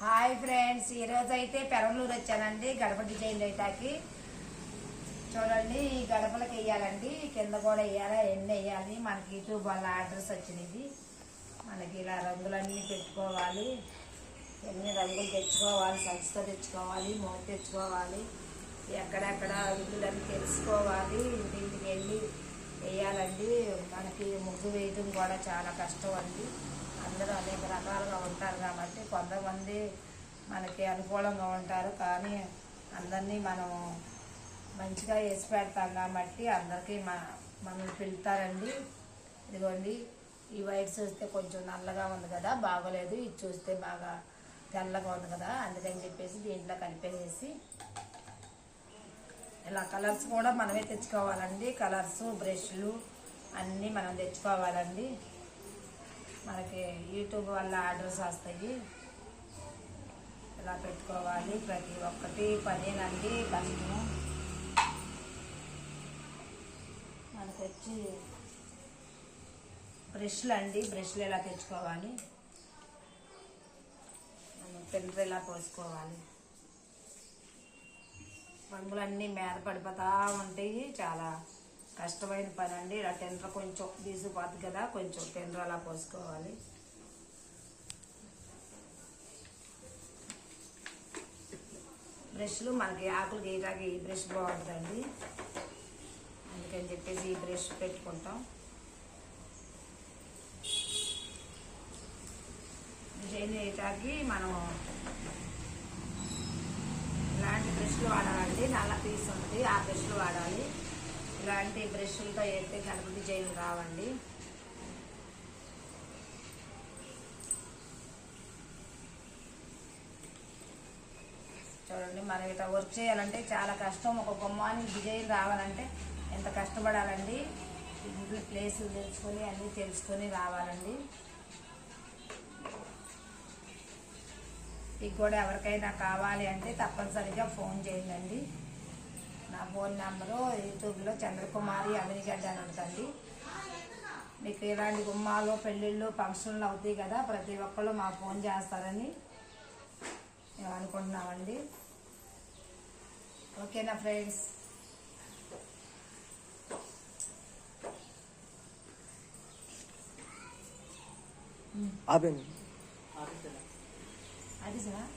Hi friends, ఈరోజు అయితే పెరంలూరు వచ్చానండి గడప డిజైన్ రేటాకి. చూడండి, ఈ గడపలకు వేయాలండి, కింద కూడా వేయాలా, ఎన్ని వేయాలి. మనకి యూట్యూబ్ వాళ్ళ ఆర్డర్స్ వచ్చినది. మనకి ఇలా రంగులన్నీ పెట్టుకోవాలి, ఎన్ని రంగులు తెచ్చుకోవాలి, సంచితో తెచ్చుకోవాలి, మూత తెచ్చుకోవాలి, ఎక్కడెక్కడ ఇల్లులన్నీ తెలుసుకోవాలి, ఇంటింటికి వెళ్ళి వేయాలండి. మనకి ముగ్గు వేయడం కూడా చాలా కష్టం అండి. అందరూ అనేక రకాలుగా ఉంటారు కాబట్టి కొంతమంది మనకి అనుకూలంగా ఉంటారు, కానీ అందరినీ మనం మంచిగా వేసి పెడతాం కాబట్టి అందరికీ మనల్ని పిలుతారండి. ఇదిగోండి, ఈ వైట్ చూస్తే కొంచెం నల్లగా ఉంది కదా, బాగోలేదు. ఇది చూస్తే బాగా తెల్లగా ఉంది కదా, అందుకని చెప్పేసి దీంట్లో కలిపేసి ఇలా కలర్స్ కూడా మనమే తెచ్చుకోవాలండి. కలర్స్, బ్రష్లు అన్నీ మనం తెచ్చుకోవాలండి. మనకి యూట్యూబ్ వల్ల ఆర్డర్స్ వస్తాయి. ఇలా పెట్టుకోవాలి. ప్రతి ఒక్కటి పనేనండి, కష్టము. మనకు వచ్చి బ్రష్లు అండి, బ్రష్లు ఇలా తెచ్చుకోవాలి. మనం పెన్నులు ఇలా పోసుకోవాలి. రంగులన్నీ మీద పడిపోతూ ఉంటాయి, చాలా కష్టమైన పని అండి. ఇలా టెండర్ కొంచెం తీసుకుపోతుంది కదా, కొంచెం టెండర్ అలా పోసుకోవాలి. బ్రష్లు మనకి ఆకులు గీయటానికి ఈ బ్రష్ బాగుంటుందండి, అందుకని చెప్పేసి ఈ బ్రష్ పెట్టుకుంటాం. డిజైన్ వేయటానికి మనం ఇలాంటి బ్రష్లు వాడాలండి. నల్ల పీస్ ఉంటుంది, ఆ బ్రష్లు వాడాలి. ఇలాంటి బ్రష్లతో వేస్తే గడప డిజైన్ రావండి. చూడండి, మనం ఇట్లా వర్క్ చేయాలంటే చాలా కష్టం. ఒక బొమ్మని డిజైన్ రావాలంటే ఎంత కష్టపడాలండి. ఇంట్లో ప్లేసులు తెలుసుకొని అన్నీ తెలుసుకొని రావాలండి. మీకు కూడా ఎవరికైనా కావాలి అంటే తప్పనిసరిగా ఫోన్ చేయండి. నా ఫోన్ నెంబరు యూట్యూబ్లో చంద్రకుమారి అమినిగడ్డ అని ఉంటుంది. మీకు ఇలాంటి గుమ్మాలు, పెళ్ళిళ్ళు, ఫంక్షన్లు అవుతాయి కదా, ప్రతి ఒక్కళ్ళు మా ఫోన్ చేస్తారని మేము అనుకుంటున్నామండి. ఓకేనా ఫ్రెండ్స్? అది సార్